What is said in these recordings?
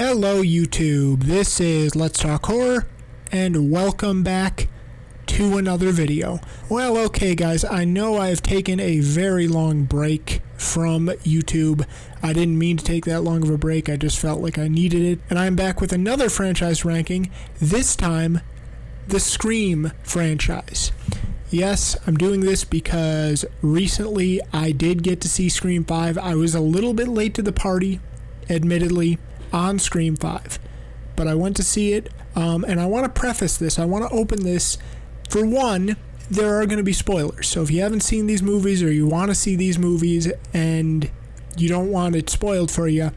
Hello YouTube, this is Let's Talk Horror, and welcome back to another video. Well, okay guys, I know I've taken a very long break from YouTube. I didn't mean to take that long of a break, I just felt like I needed it. And I'm back with another franchise ranking, this time the Scream franchise. Yes, I'm doing this because recently I did get to see Scream 5. I was a little bit late to the party, admittedly, on Scream 5, but I went to see it, and I want to preface this, I want to open this. For one, there are going to be spoilers, so if you haven't seen these movies or you want to see these movies and you don't want it spoiled for you,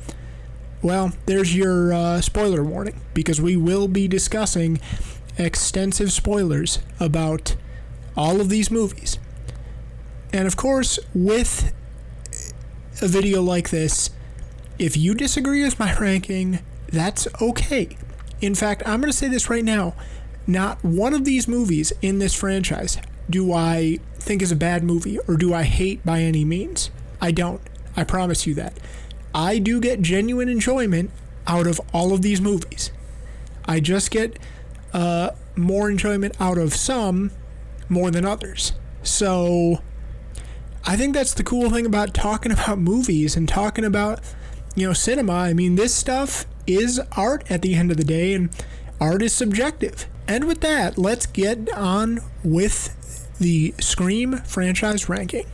well, there's your spoiler warning, because we will be discussing extensive spoilers about all of these movies. And of course, with a video like this, if you disagree with my ranking, that's okay. In fact, I'm going to say this right now. Not one of these movies in this franchise do I think is a bad movie or do I hate by any means. I don't. I promise you that. I do get genuine enjoyment out of all of these movies. I just get more enjoyment out of some more than others. So I think that's the cool thing about talking about movies and talking about cinema. I mean, this stuff is art at the end of the day, and art is subjective. And with that, let's get on with the Scream franchise ranking.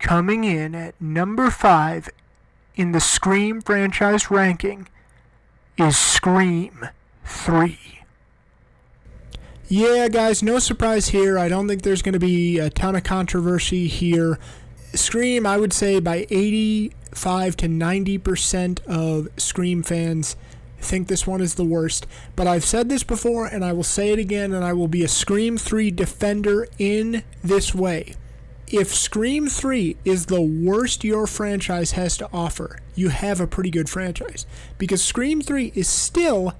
Coming in at number 5 in the Scream franchise ranking is Scream 3. Yeah, guys, no surprise here. I don't think there's going to be a ton of controversy here. Scream, I would say by 85 to 90% of Scream fans think this one is the worst. But I've said this before, and I will say it again, and I will be a Scream 3 defender in this way. If Scream 3 is the worst your franchise has to offer, you have a pretty good franchise. Because Scream 3 is still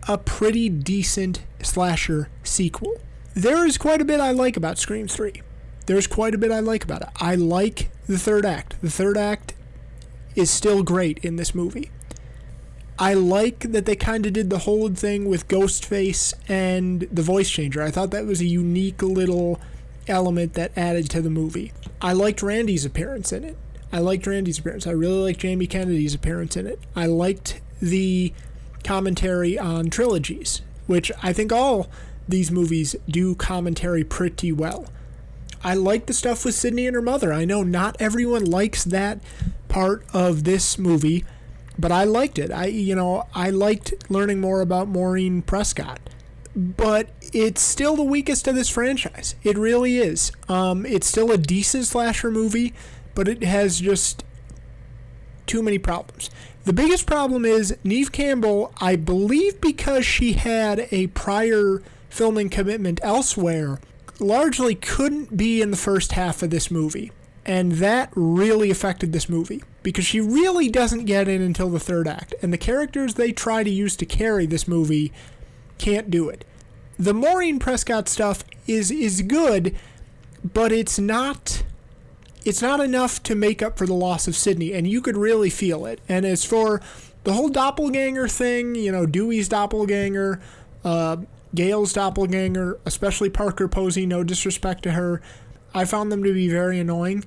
a pretty decent slasher sequel. There is quite a bit I like about Scream 3. There's quite a bit I like about it. I like the third act. The third act is still great in this movie. I like that they kind of did the whole thing with Ghostface and the voice changer. I thought that was a unique little element that added to the movie. I liked Randy's appearance in it. I really liked Jamie Kennedy's appearance in it. I liked the commentary on trilogies, which I think all these movies do commentary pretty well. I like the stuff with Sidney and her mother. I know not everyone likes that part of this movie, but I liked it. I liked learning more about Maureen Prescott. But it's still the weakest of this franchise. It really is. It's still a decent slasher movie, but it has just too many problems. The biggest problem is Neve Campbell, I believe because she had a prior filming commitment elsewhere, largely couldn't be in the first half of this movie. And that really affected this movie, because she really doesn't get in until the third act. And the characters they try to use to carry this movie can't do it. The Maureen Prescott stuff is good, but it's not enough to make up for the loss of Sidney, and you could really feel it. And as for the whole doppelganger thing, Dewey's doppelganger, Gail's doppelganger, especially Parker Posey, no disrespect to her, I found them to be very annoying.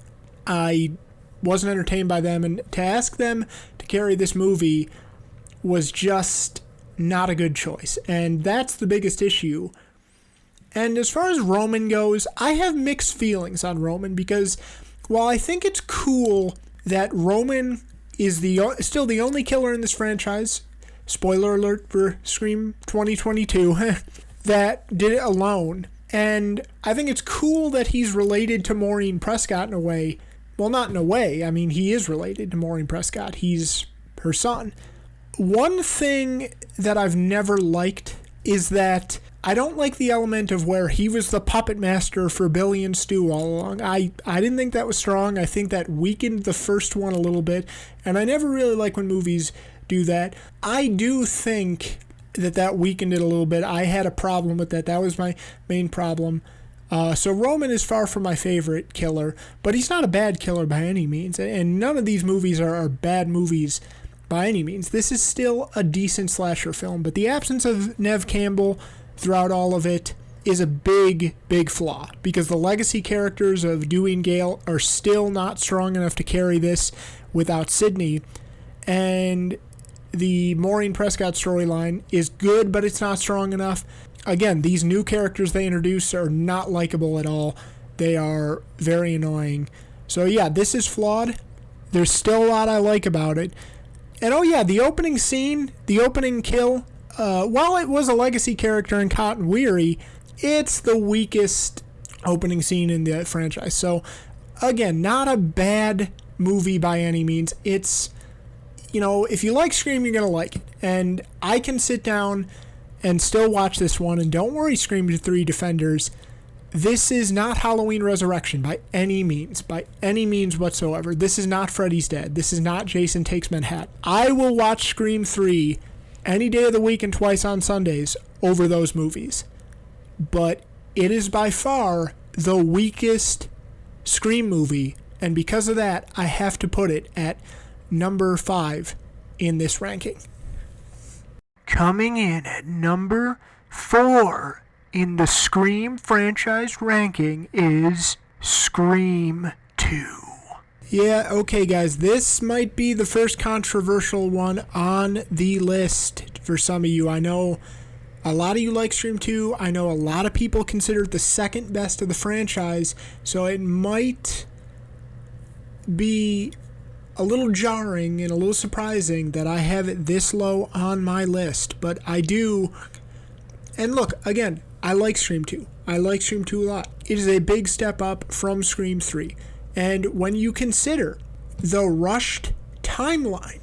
I wasn't entertained by them, and to ask them to carry this movie was just not a good choice, and that's the biggest issue. And as far as Roman goes, I have mixed feelings on Roman, because while I think it's cool that Roman is still the only killer in this franchise, spoiler alert for Scream 2022, that did it alone, and I think it's cool that he's related to Maureen Prescott in a way. Well, not in a way, I mean, he is related to Maureen Prescott. He's her son. One thing that I've never liked is that I don't like the element of where he was the puppet master for Billy and Stu all along. I didn't think that was strong. I think that weakened the first one a little bit, and I never really like when movies do that. I do think that weakened it a little bit. I had a problem with that. That was my main problem. So Roman is far from my favorite killer, but he's not a bad killer by any means, and none of these movies are bad movies by any means. This is still a decent slasher film, but the absence of Neve Campbell throughout all of it is a big, big flaw, because the legacy characters of Dewey and Gale are still not strong enough to carry this without Sidney, and the Maureen Prescott storyline is good, but it's not strong enough. Again, these new characters they introduce are not likable at all. They are very annoying. So yeah, this is flawed. There's still a lot I like about it. And oh yeah, the opening scene, the opening kill, while it was a legacy character in Cotton Weary, it's the weakest opening scene in the franchise. So again, not a bad movie by any means. It's, if you like Scream, you're going to like it. And I can sit down and still watch this one. And don't worry, Scream 3 defenders, this is not Halloween Resurrection by any means whatsoever. This is not Freddy's Dead. This is not Jason Takes Manhattan. I will watch Scream 3 any day of the week and twice on Sundays over those movies. But it is by far the weakest Scream movie, and because of that, I have to put it at number 5 in this ranking. Coming in at number 4 in the Scream franchise ranking is Scream 2. Yeah, okay guys, this might be the first controversial one on the list for some of you. I know a lot of you like Scream 2. I know a lot of people consider it the second best of the franchise, so it might be a little jarring and a little surprising that I have it this low on my list, but I do. And look, again, I like Scream 2. I like Scream 2 a lot. It is a big step up from Scream 3. And when you consider the rushed timeline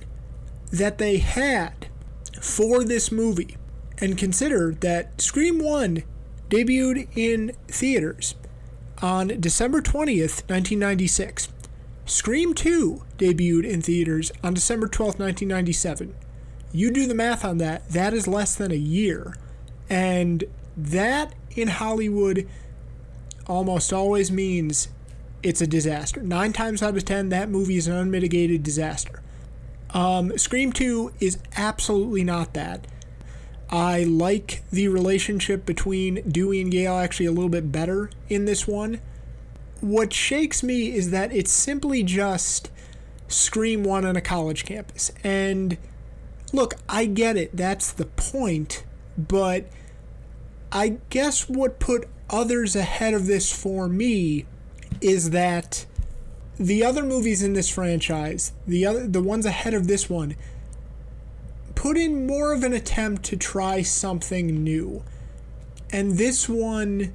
that they had for this movie, and consider that Scream 1 debuted in theaters on December 20th, 1996. Scream 2 debuted in theaters on December 12th, 1997. You do the math on that. That is less than a year. And that in Hollywood almost always means it's a disaster. 9 times out of 10, that movie is an unmitigated disaster. Scream 2 is absolutely not that. I like the relationship between Dewey and Gale actually a little bit better in this one. What shakes me is that it's simply just Scream 1 on a college campus. And look, I get it. That's the point. But I guess what put others ahead of this for me is that the other movies in this franchise, the ones ahead of this one, put in more of an attempt to try something new. And this one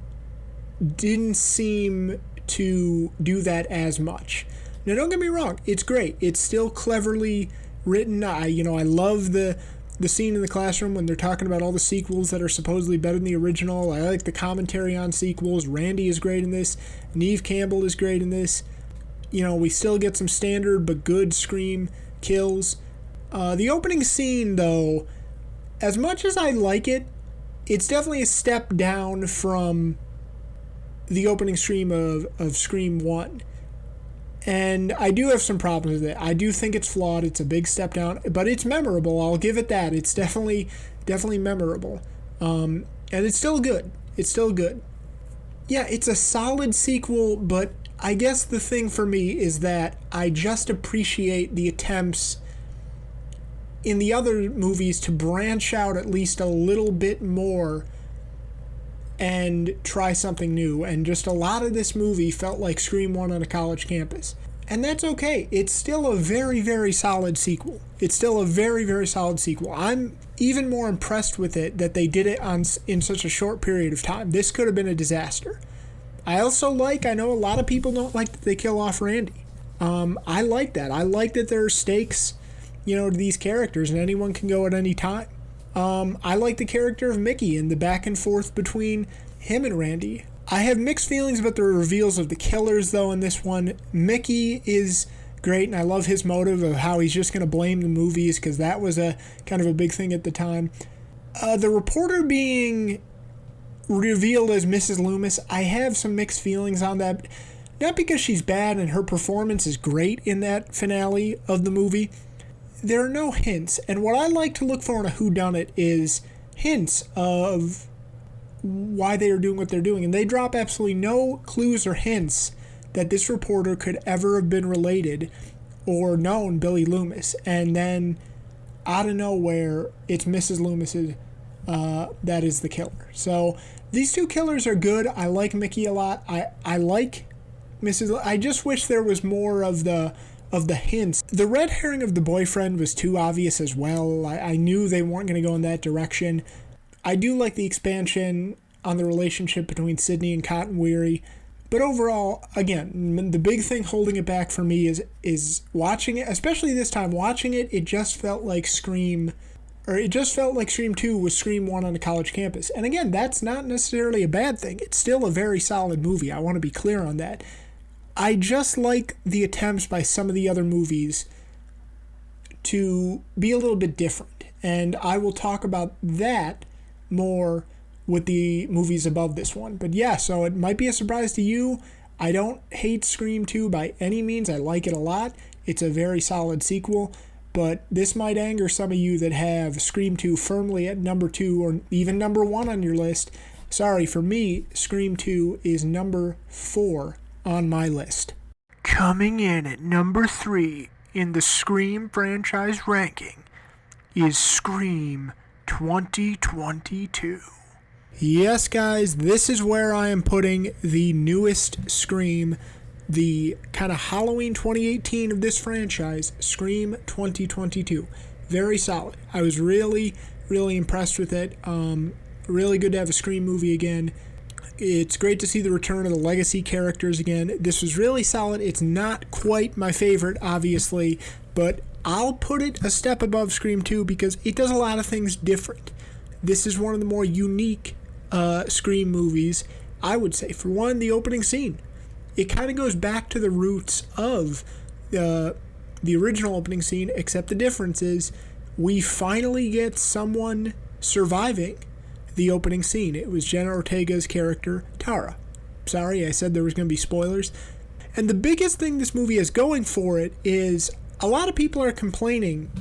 didn't seem to do that as much. Now, don't get me wrong, it's great. It's still cleverly written. I love the scene in the classroom when they're talking about all the sequels that are supposedly better than the original. I like the commentary on sequels. Randy is great in this. Neve Campbell is great in this. We still get some standard but good Scream kills. The opening scene, though, as much as I like it, it's definitely a step down from the opening scream of Scream 1. And I do have some problems with it. I do think it's flawed. It's a big step down, but it's memorable. I'll give it that. It's definitely memorable. And it's still good. It's still good. Yeah, it's a solid sequel, but I guess the thing for me is that I just appreciate the attempts in the other movies to branch out at least a little bit more and try something new. And just a lot of this movie felt like Scream 1 on a college campus. And that's okay. It's still a very, very solid sequel. It's still a very, very solid sequel. I'm even more impressed with it that they did it in such a short period of time. This could have been a disaster. I know a lot of people don't like that they kill off Randy. I like that. I like that there are stakes, to these characters, and anyone can go at any time. I like the character of Mickey and the back and forth between him and Randy. I have mixed feelings about the reveals of the killers, though, in this one. Mickey is great, and I love his motive of how he's just going to blame the movies, because that was a kind of a big thing at the time. The reporter being revealed as Mrs. Loomis, I have some mixed feelings on that. Not because she's bad and her performance is great in that finale of the movie. there are no hints. And what I like to look for in a whodunit is hints of why they are doing what they're doing. And they drop absolutely no clues or hints that this reporter could ever have been related or known Billy Loomis. And then out of nowhere, it's Mrs. Loomis's that is the killer. So these two killers are good. I like Mickey a lot. I like Mrs. I just wish there was more of the hints. The red herring of the boyfriend was too obvious as well. I knew they weren't going to go in that direction. I do like the expansion on the relationship between Sidney and Cotton Weary. But overall, again, the big thing holding it back for me is watching it, especially this time. Watching it, it just felt like Scream 2 was Scream 1 on a college campus. And again, that's not necessarily a bad thing. It's still a very solid movie. I want to be clear on that. I just like the attempts by some of the other movies to be a little bit different. And I will talk about that more with the movies above this one. But yeah, so it might be a surprise to you. I don't hate Scream 2 by any means. I like it a lot. It's a very solid sequel. But this might anger some of you that have Scream 2 firmly at number 2 or even number 1 on your list. Sorry, for me, Scream 2 is number 4 on my list. Coming in at number 3 in the Scream franchise ranking is Scream 2022. Yes, guys, this is where I am putting the newest Scream, the kind of Halloween 2018 of this franchise, Scream 2022. Very solid. I was really, really impressed with it. Really good to have a Scream movie again. It's great to see the return of the legacy characters again. This was really solid. It's not quite my favorite, obviously, but I'll put it a step above Scream 2 because it does a lot of things different. This is one of the more unique Scream movies, I would say. For one, the opening scene. It kind of goes back to the roots of the original opening scene, except the difference is we finally get someone surviving the opening scene. It was Jenna Ortega's character, Tara. Sorry, I said there was going to be spoilers. And the biggest thing this movie has going for it is a lot of people are complaining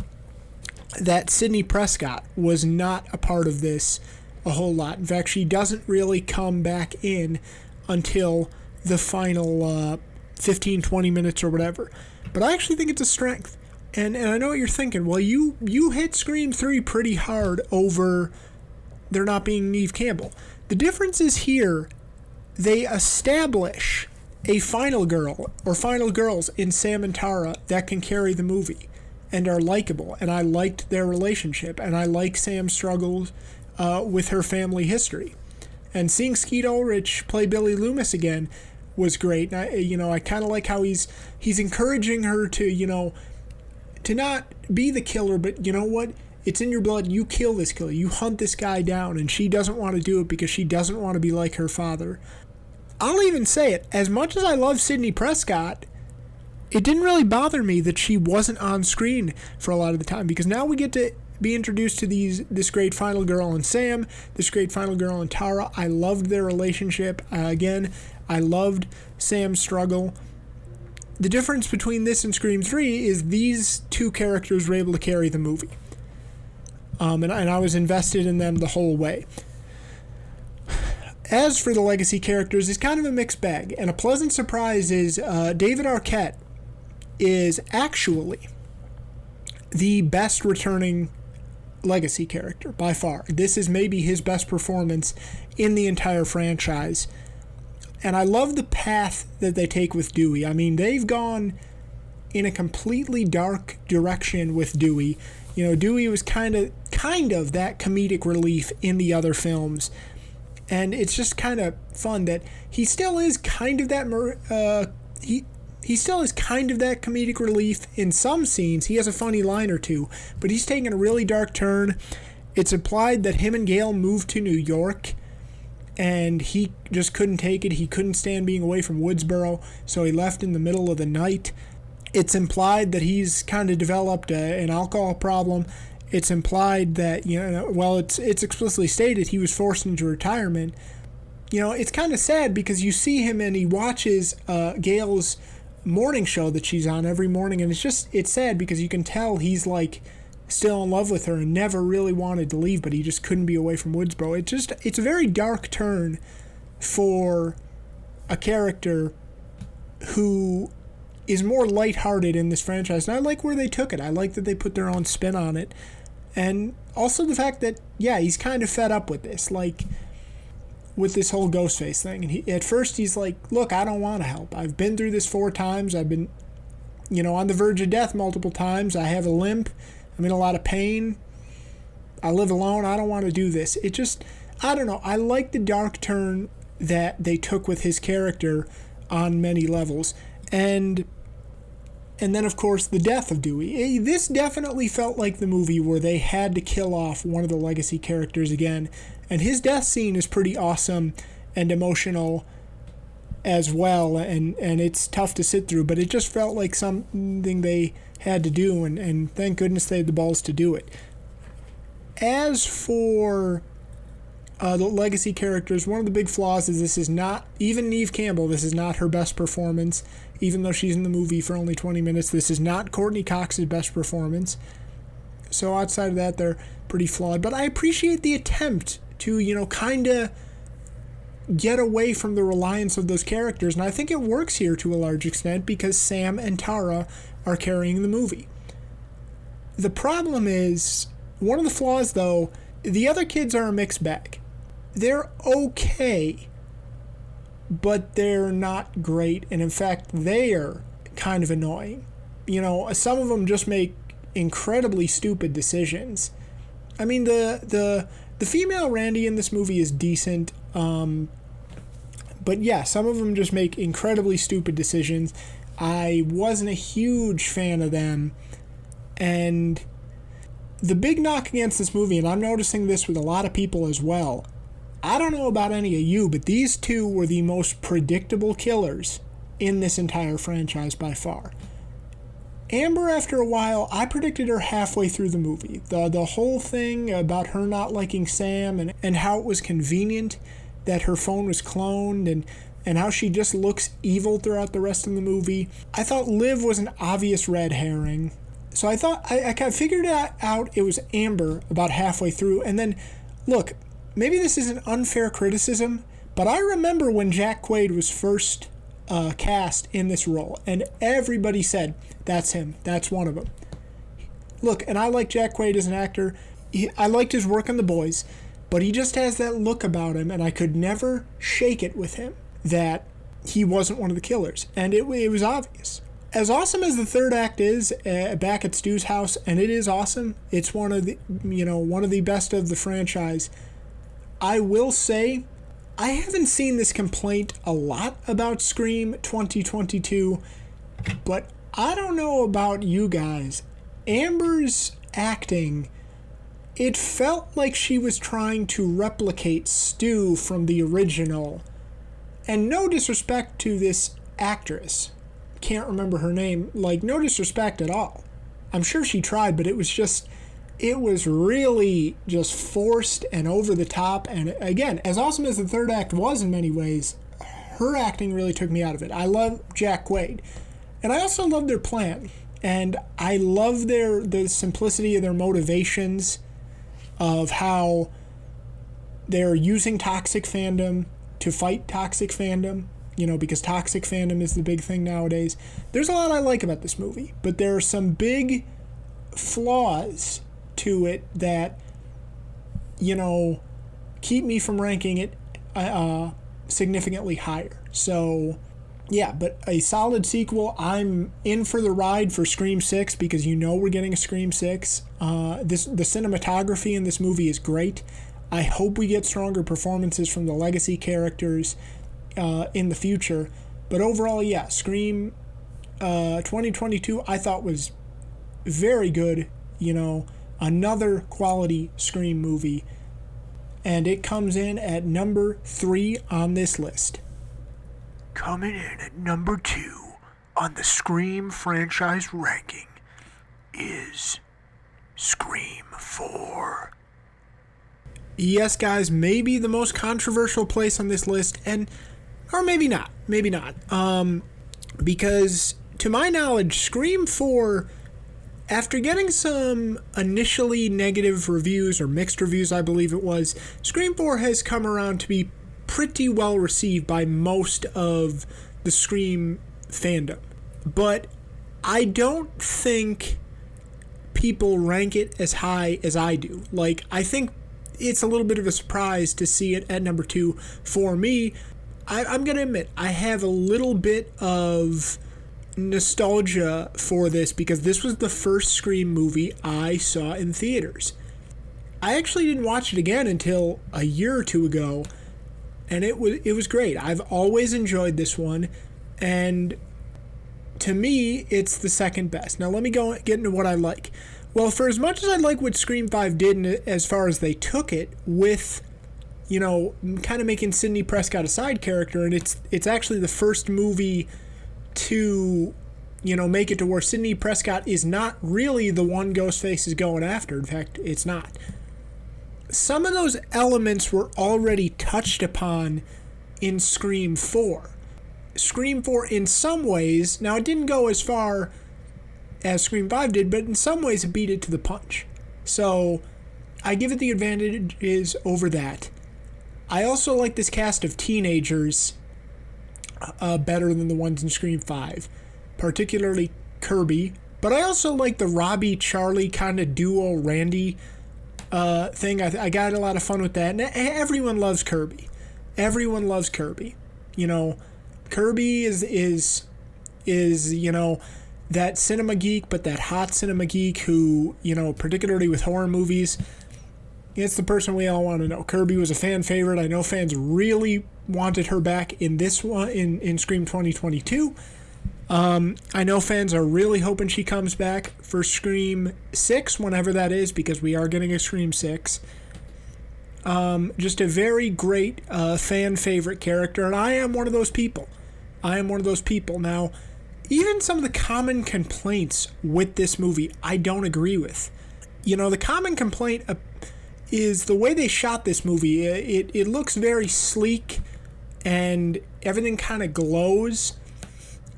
that Sidney Prescott was not a part of this a whole lot. In fact, she doesn't really come back in until the final 15, 20 minutes or whatever. But I actually think it's a strength. And I know what you're thinking. Well, you hit Scream 3 pretty hard over there not being Neve Campbell. The difference is here, they establish a final girl or final girls in Sam and Tara that can carry the movie and are likable. And I liked their relationship. And I like Sam's struggles with her family history. And seeing Skeet Ulrich play Billy Loomis again was great. And I kind of like how he's encouraging her to, to not be the killer, but you know what? It's in your blood. You kill this killer. You hunt this guy down. And she doesn't want to do it because she doesn't want to be like her father. I'll even say it. As much as I love Sidney Prescott, it didn't really bother me that she wasn't on screen for a lot of the time, because now we get to be introduced to this great final girl and Sam, this great final girl and Tara. I loved their relationship. Again, I loved Sam's struggle. The difference between this and Scream 3 is these two characters were able to carry the movie. And I was invested in them the whole way. As for the legacy characters, it's kind of a mixed bag. And a pleasant surprise is David Arquette is actually the best returning legacy character by far. This is maybe his best performance in the entire franchise. And I love the path that they take with Dewey. I mean, they've gone in a completely dark direction with Dewey. Dewey was kind of that comedic relief in the other films. And it's just kind of fun that he still is kind of that he still is kind of that comedic relief in some scenes. He has a funny line or two, but he's taken a really dark turn. It's implied that him and Gail moved to New York, and he just couldn't take it. He couldn't stand being away from Woodsboro, so he left in the middle of the night. It's implied that he's kind of developed an alcohol problem. It's implied that, it's explicitly stated he was forced into retirement. It's kind of sad because you see him and he watches Gail's morning show that she's on every morning, and it's sad because you can tell he's like still in love with her and never really wanted to leave, but he just couldn't be away from Woodsboro. It's a very dark turn for a character who is more lighthearted in this franchise, and I like where they took it. I like that they put their own spin on it, and also the fact that, yeah, he's kind of fed up with this, like with this whole Ghostface thing. And at first he's like, look, I don't want to help. I've been through this 4 times. I've been, on the verge of death multiple times. I have a limp. I'm in a lot of pain. I live alone. I don't want to do this. It just, I don't know. I like the dark turn that they took with his character on many levels. And then, of course, the death of Dewey. This definitely felt like the movie where they had to kill off one of the legacy characters again. And his death scene is pretty awesome and emotional as well. And it's tough to sit through, but it just felt like something they had to do. And thank goodness they had the balls to do it. As for the legacy characters, one of the big flaws is this is not, even Neve Campbell, this is not her best performance. Even though she's in the movie for only 20 minutes, this is not Courtney Cox's best performance. So outside of that, they're pretty flawed. But I appreciate the attempt to, kind of get away from the reliance of those characters. And I think it works here to a large extent because Sam and Tara are carrying the movie. The problem is, one of the flaws, though, the other kids are a mixed bag. They're okay, but they're not great, and in fact, they are kind of annoying. Some of them just make incredibly stupid decisions. I mean, the female Randy in this movie is decent, but yeah, some of them just make incredibly stupid decisions. I wasn't a huge fan of them, and the big knock against this movie, and I'm noticing this with a lot of people as well, I don't know about any of you, but these two were the most predictable killers in this entire franchise by far. Amber, after a while, I predicted her halfway through the movie. The whole thing about her not liking Sam and how it was convenient that her phone was cloned and how she just looks evil throughout the rest of the movie. I thought Liv was an obvious red herring. So I thought, I kind of figured out it was Amber about halfway through. And then, look, maybe this is an unfair criticism, but I remember when Jack Quaid was first cast in this role, and everybody said, that's him, that's one of them. Look, and I like Jack Quaid as an actor. I liked his work on The Boys, but he just has that look about him, and I could never shake it with him that he wasn't one of the killers, and it was obvious. As awesome as the third act is back at Stu's house, and it is awesome, it's one of the best of the franchise. I will say, I haven't seen this complaint a lot about Scream 2022, but I don't know about you guys. Amber's acting, it felt like she was trying to replicate Stu from the original. And no disrespect to this actress. Can't remember her name. No disrespect at all. I'm sure she tried, but it was really just forced and over the top. And again, as awesome as the third act was in many ways, her acting really took me out of it. I love Jack Quaid. And I also love their plan. And I love the simplicity of their motivations, of how they're using toxic fandom to fight toxic fandom, because toxic fandom is the big thing nowadays. There's a lot I like about this movie, but there are some big flaws to it that, keep me from ranking it significantly higher. So, yeah, but a solid sequel. I'm in for the ride for Scream 6 because we're getting a Scream 6. The cinematography in this movie is great. I hope we get stronger performances from the legacy characters in the future. But overall, yeah, Scream 2022 I thought was very good. Another quality Scream movie. And it comes in at number 3 on this list. Coming in at number 2 on the Scream franchise ranking is Scream 4. Yes, guys, maybe the most controversial place on this list, or maybe not. because to my knowledge, Scream 4, after getting some initially negative reviews or mixed reviews, I believe it was, Scream 4 has come around to be pretty well received by most of the Scream fandom. But I don't think people rank it as high as I do. Like, I think it's a little bit of a surprise to see it at number 2 for me. I'm going to admit, I have a little bit of nostalgia for this because this was the first Scream movie I saw in theaters. I actually didn't watch it again until a year or two ago, and it was great. I've always enjoyed this one, and to me, it's the second best. Now let me get into what I like. Well, for as much as I like what Scream 5 did as far as they took it with, you know, kind of making Sidney Prescott a side character, and it's actually the first movie to, you know, make it to where Sidney Prescott is not really the one Ghostface is going after. In fact, it's not. Some of those elements were already touched upon in Scream 4. Scream 4, in some ways, now it didn't go as far as Scream 5 did, but in some ways it beat it to the punch. So I give it the advantages over that. I also like this cast of teenagers better than the ones in Scream 5, particularly Kirby. But I also like the Robbie, Charlie kind of duo Randy thing. I got a lot of fun with that. And everyone loves Kirby. Everyone loves Kirby. You know, Kirby is you know, that cinema geek, but that hot cinema geek who, you know, particularly with horror movies, it's the person we all want to know. Kirby was a fan favorite. I know fans really wanted her back in this one, in Scream 2022. I know fans are really hoping she comes back for Scream 6, whenever that is, because we are getting a Scream 6. Just a very great fan favorite character, and I am one of those people. Now, even some of the common complaints with this movie, I don't agree with. You know, the common complaint is the way they shot this movie. It looks very sleek, and everything kind of glows.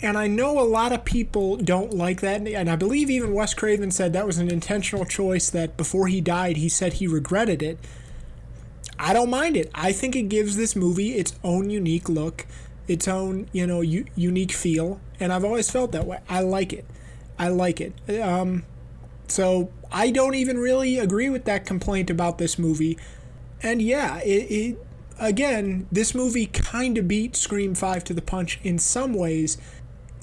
And I know a lot of people don't like that, and I believe even Wes Craven said that was an intentional choice, that before he died, he said he regretted it. I don't mind it. I think it gives this movie its own unique look, its own, you know, unique feel, and I've always felt that way. I like it. So I don't even really agree with that complaint about this movie. And yeah, again, this movie kind of beat Scream 5 to the punch in some ways.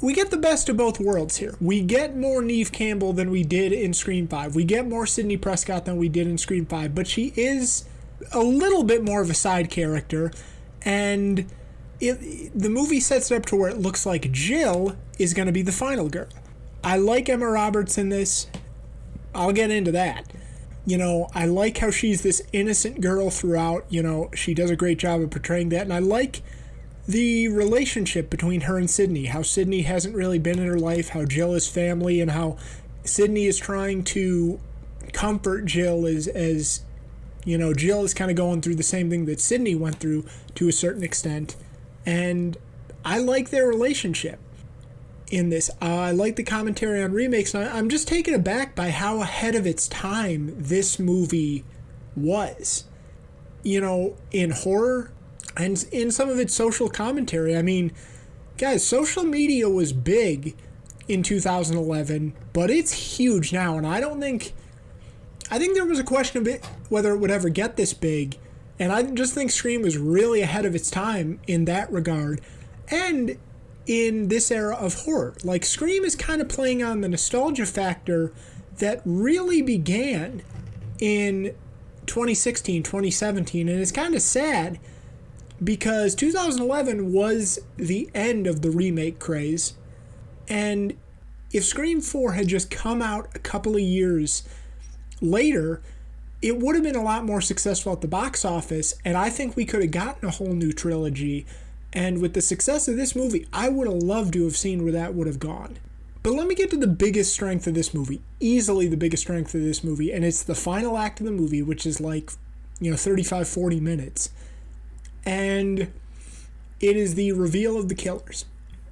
We get the best of both worlds here. We get more Neve Campbell than we did in Scream 5. We get more Sidney Prescott than we did in Scream 5, but she is a little bit more of a side character, and the movie sets it up to where it looks like Jill is going to be the final girl. I like Emma Roberts in this. I'll get into that. You know, I like how she's this innocent girl throughout. You know, she does a great job of portraying that, and I like the relationship between her and Sidney, how Sidney hasn't really been in her life, how Jill is family, and how Sidney is trying to comfort Jill as you know, Jill is kind of going through the same thing that Sidney went through to a certain extent. And I like their relationship in this. I like the commentary on remakes. And I'm just taken aback by how ahead of its time this movie was. You know, in horror and in some of its social commentary. I mean, guys, social media was big in 2011, but it's huge now. And I think there was a question of it, whether it would ever get this big. And I just think Scream was really ahead of its time in that regard. And in this era of horror. Like, Scream is kind of playing on the nostalgia factor that really began in 2016, 2017. And it's kind of sad because 2011 was the end of the remake craze. And if Scream 4 had just come out a couple of years later, it would have been a lot more successful at the box office, and I think we could have gotten a whole new trilogy. And with the success of this movie, I would have loved to have seen where that would have gone. But let me get to the biggest strength of this movie, easily the biggest strength of this movie, and it's the final act of the movie, which is like, 35-40 minutes. And it is the reveal of the killers.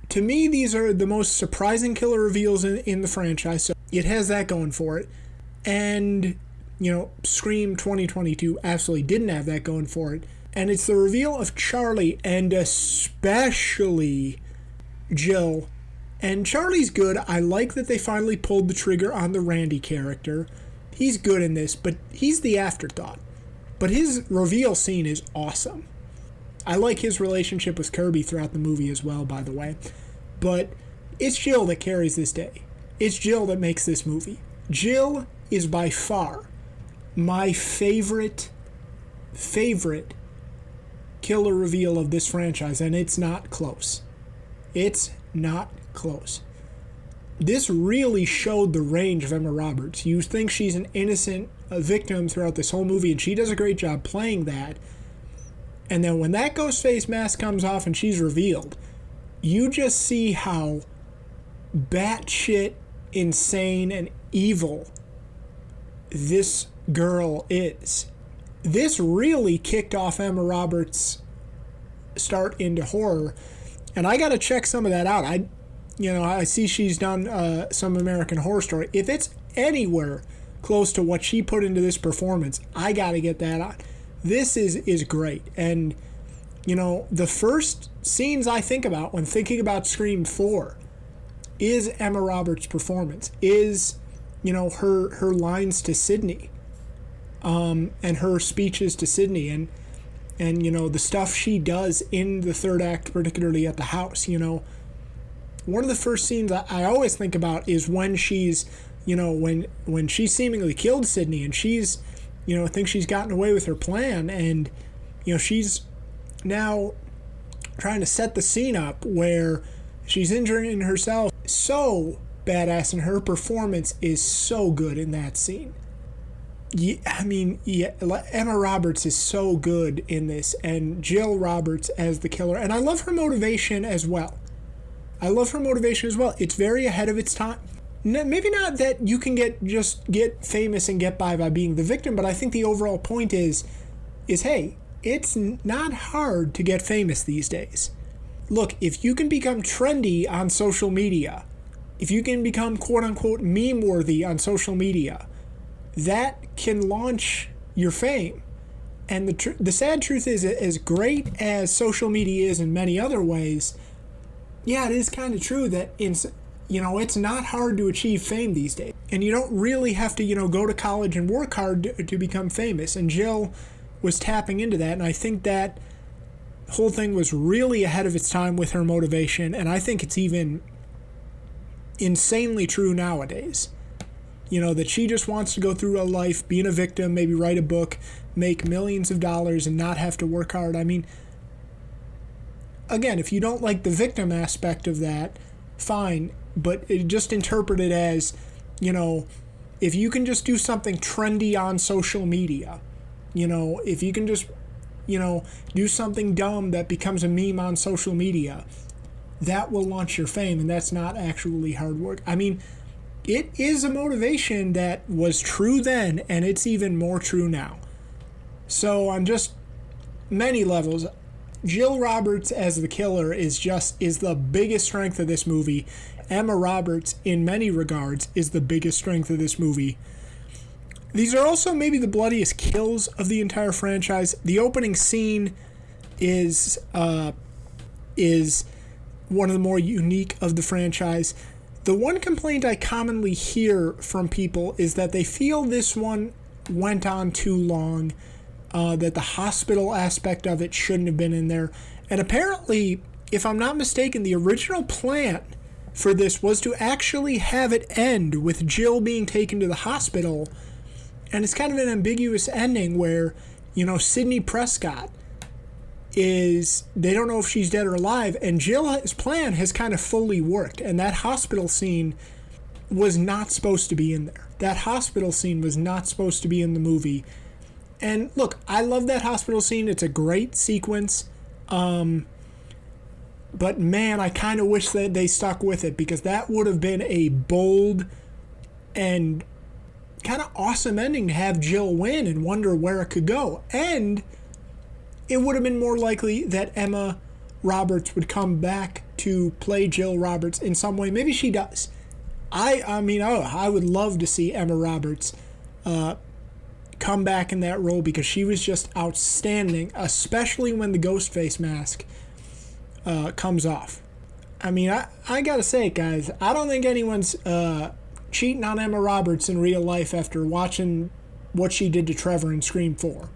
To me, these are the most surprising killer reveals in the franchise, so it has that going for it. And, Scream 2022 absolutely didn't have that going for it. And it's the reveal of Charlie, and especially Jill. And Charlie's good. I like that they finally pulled the trigger on the Randy character. He's good in this, but he's the afterthought. But his reveal scene is awesome. I like his relationship with Kirby throughout the movie as well, by the way. But it's Jill that carries this day. It's Jill that makes this movie. Jill is by far my favorite killer reveal of this franchise, and it's not close. It's not close. This really showed the range of Emma Roberts. You think she's an innocent victim throughout this whole movie, and she does a great job playing that. And then when that Ghostface mask comes off and she's revealed, you just see how batshit insane and evil this girl is. This really kicked off Emma Roberts' start into horror, and I gotta check some of that out. I see she's done some American Horror Story. If it's anywhere close to what she put into this performance, I gotta get that on. This is great. And, the first scenes I think about when thinking about Scream 4 is Emma Roberts' performance, is, her lines to Sidney, and her speeches to Sidney, and the stuff she does in the third act, particularly at the house. One of the first scenes I always think about is when she's, when she seemingly killed Sidney, and she's, thinks she's gotten away with her plan, and, she's now trying to set the scene up where she's injuring herself. So badass, and her performance is so good in that scene. Emma Roberts is so good in this, and Jill Roberts as the killer, and I love her motivation as well. It's very ahead of its time. Maybe not that you can get famous and get by being the victim, but I think the overall point is hey, it's not hard to get famous these days. Look, if you can become trendy on social media, if you can become quote-unquote meme-worthy on social media, that can launch your fame. And the sad truth is, as great as social media is in many other ways, yeah, it is kind of true that it's not hard to achieve fame these days. And you don't really have to, go to college and work hard to become famous. And Jill was tapping into that, and I think that whole thing was really ahead of its time with her motivation, and I think it's even insanely true nowadays. That she just wants to go through a life being a victim, maybe write a book, make millions of dollars, and not have to work hard. I mean, again, if you don't like the victim aspect of that, fine, but just interpret it as, if you can just do something trendy on social media, if you can just, do something dumb that becomes a meme on social media, that will launch your fame, and that's not actually hard work. I mean, it is a motivation that was true then, and it's even more true now. So on just many levels, Jill Roberts as the killer is the biggest strength of this movie. Emma Roberts, in many regards, is the biggest strength of this movie. These are also maybe the bloodiest kills of the entire franchise. The opening scene is one of the more unique of the franchise. The one complaint I commonly hear from people is that they feel this one went on too long, that the hospital aspect of it shouldn't have been in there. And apparently, if I'm not mistaken, the original plan for this was to actually have it end with Jill being taken to the hospital. And it's kind of an ambiguous ending where, Sidney Prescott they don't know if she's dead or alive, and Jill's plan has kind of fully worked, and that hospital scene was not supposed to be in there. That hospital scene was not supposed to be in the movie. And look, I love that hospital scene. It's a great sequence. But man, I kind of wish that they stuck with it, because that would have been a bold and kind of awesome ending to have Jill win and wonder where it could go. And it would have been more likely that Emma Roberts would come back to play Jill Roberts in some way. Maybe she does. I would love to see Emma Roberts come back in that role because she was just outstanding, especially when the Ghostface mask comes off. I mean, I gotta say, guys, I don't think anyone's cheating on Emma Roberts in real life after watching what she did to Trevor in Scream 4.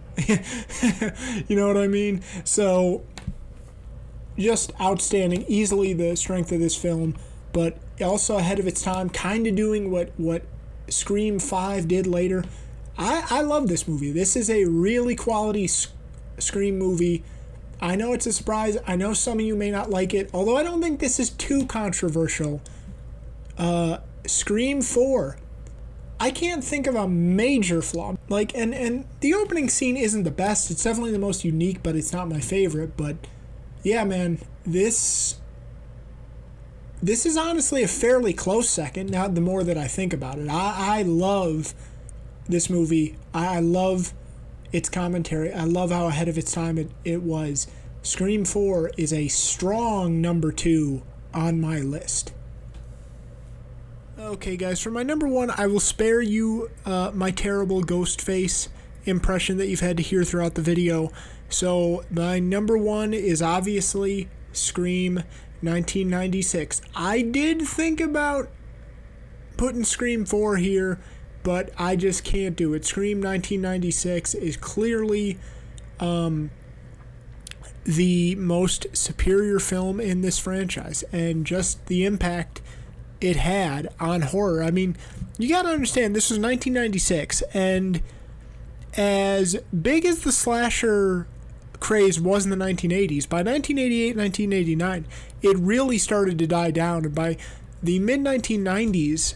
You know what I mean? So, just outstanding. Easily the strength of this film, but also ahead of its time, kind of doing what Scream 5 did later. I love this movie. This is a really quality Scream movie. I know it's a surprise. I know some of you may not like it, although I don't think this is too controversial. Scream 4. I can't think of a major flaw. And the opening scene isn't the best. It's definitely the most unique, but it's not my favorite. But yeah, man, this is honestly a fairly close second, now the more that I think about it. I love this movie. I love its commentary. I love how ahead of its time it was. Scream 4 is a strong number 2 on my list. Okay, guys, for my number 1, I will spare you my terrible Ghostface impression that you've had to hear throughout the video. So my number 1 is obviously Scream 1996. I did think about putting Scream 4 here, but I just can't do it. Scream 1996 is clearly the most superior film in this franchise, and just the impact it had on horror. I mean, you gotta understand, this was 1996, and as big as the slasher craze was in the 1980s, by 1988, 1989, it really started to die down, and by the mid-1990s,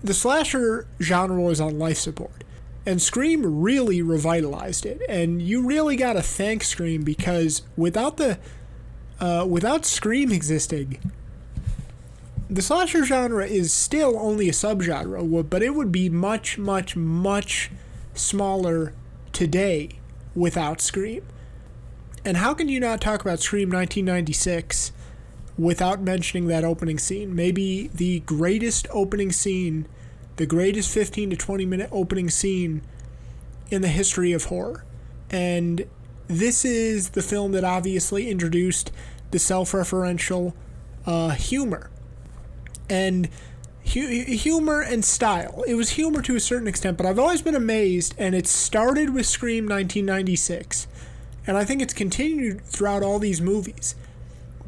the slasher genre was on life support, and Scream really revitalized it. And you really gotta thank Scream, because without Scream existing, the slasher genre is still only a subgenre, but it would be much, much, much smaller today without Scream. And how can you not talk about Scream 1996 without mentioning that opening scene? Maybe the greatest opening scene, the greatest 15 to 20 minute opening scene in the history of horror. And this is the film that obviously introduced the self-referential humor. And humor and style. It was humor to a certain extent, but I've always been amazed, and it started with Scream 1996. And I think it's continued throughout all these movies,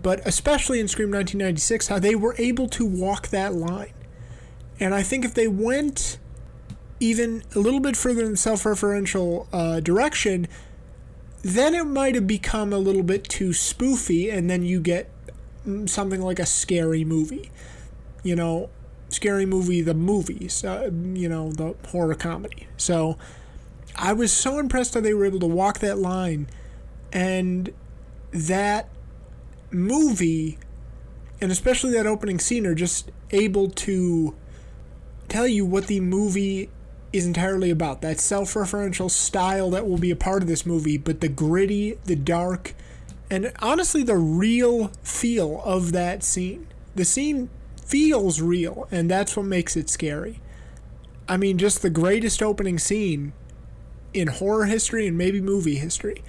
but especially in Scream 1996, how they were able to walk that line. And I think if they went even a little bit further in the self-referential direction, then it might have become a little bit too spoofy, and then you get something like a Scary Movie. You know, Scary Movie, the movies, the horror comedy. So I was so impressed how they were able to walk that line, and that movie, and especially that opening scene, are just able to tell you what the movie is entirely about. That self-referential style that will be a part of this movie, but the gritty, the dark, and honestly the real feel of that scene. The scene feels real, and that's what makes it scary. I mean, just the greatest opening scene in horror history and maybe movie history.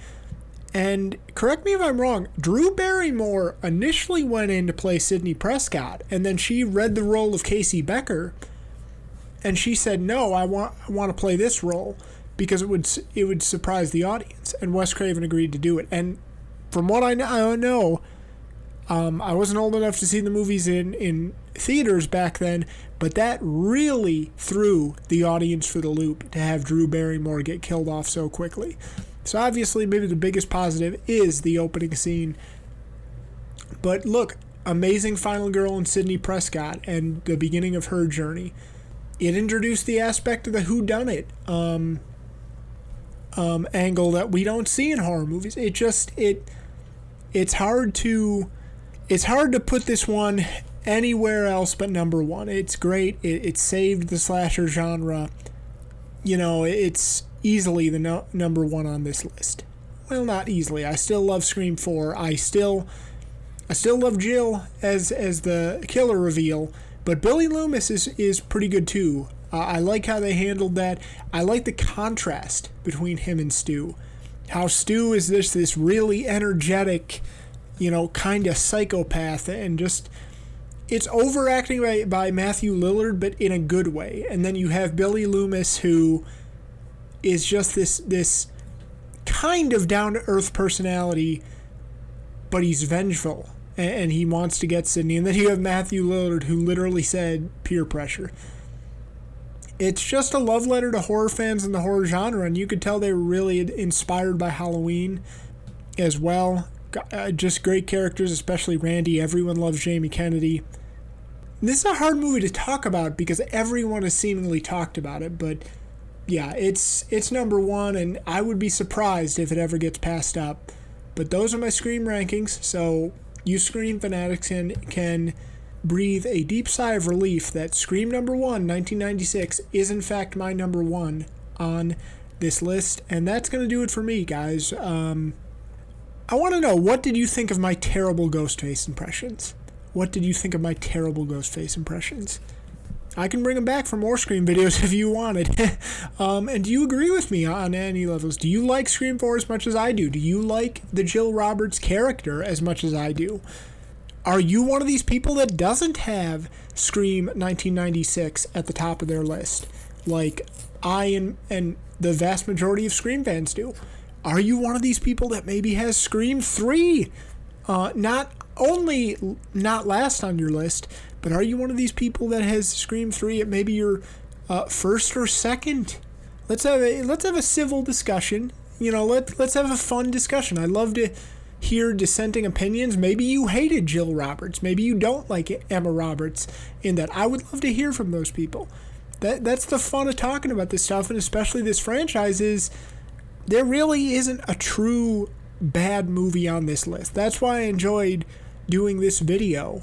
And correct me if I'm wrong, Drew Barrymore initially went in to play Sidney Prescott, and then she read the role of Casey Becker, and she said, "No, I want to play this role because it would surprise the audience." And Wes Craven agreed to do it. And from what I know, I wasn't old enough to see the movies in theaters back then, but that really threw the audience for the loop to have Drew Barrymore get killed off so quickly. So obviously, maybe the biggest positive is the opening scene. But look, amazing final girl in Sidney Prescott and the beginning of her journey. It introduced the aspect of the whodunit angle that we don't see in horror movies. It's hard to put this one anywhere else but number 1. It's great. It saved the slasher genre. You know, it's easily the number 1 on this list. Well, not easily. I still love Scream 4. I still I still love Jill as the killer reveal, but Billy Loomis is pretty good too. I like how they handled that. I like the contrast between him and Stu. How Stu is this really energetic, kind of psychopath, and just it's overacting by Matthew Lillard, but in a good way. And then you have Billy Loomis, who is just this kind of down-to-earth personality, but he's vengeful, and he wants to get Sidney. And then you have Matthew Lillard, who literally said peer pressure. It's just a love letter to horror fans in the horror genre, and you could tell they were really inspired by Halloween as well. Just great characters, especially Randy. Everyone loves Jamie Kennedy. This is a hard movie to talk about because everyone has seemingly talked about it, but yeah, it's number one, and I would be surprised if it ever gets passed up. But those are my Scream rankings, so you Scream fanatics can breathe a deep sigh of relief that Scream number 1, 1996, is in fact my number one on this list. And that's going to do it for me, guys. I want to know, what did you think of my terrible Ghostface impressions? What did you think of my terrible Ghostface impressions? I can bring them back for more Scream videos if you wanted. And do you agree with me on any levels? Do you like Scream 4 as much as I do? Do you like the Jill Roberts character as much as I do? Are you one of these people that doesn't have Scream 1996 at the top of their list, like I and the vast majority of Scream fans do? Are you one of these people that maybe has Scream 3 not only not last on your list, but are you one of these people that has Scream 3 at maybe your first or second? Let's have a civil discussion. Let's have a fun discussion. I love to hear dissenting opinions. Maybe you hated Jill Roberts. Maybe you don't like Emma Roberts in that. I would love to hear from those people. That's the fun of talking about this stuff, and especially this franchise, is there really isn't a true bad movie on this list. That's why I enjoyed doing this video,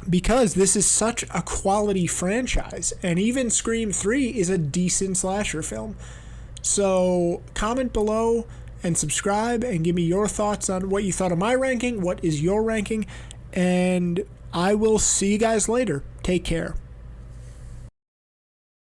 because this is such a quality franchise, and even Scream 3 is a decent slasher film. So comment below and subscribe and give me your thoughts on what you thought of my ranking, what is your ranking, and I will see you guys later. Take care.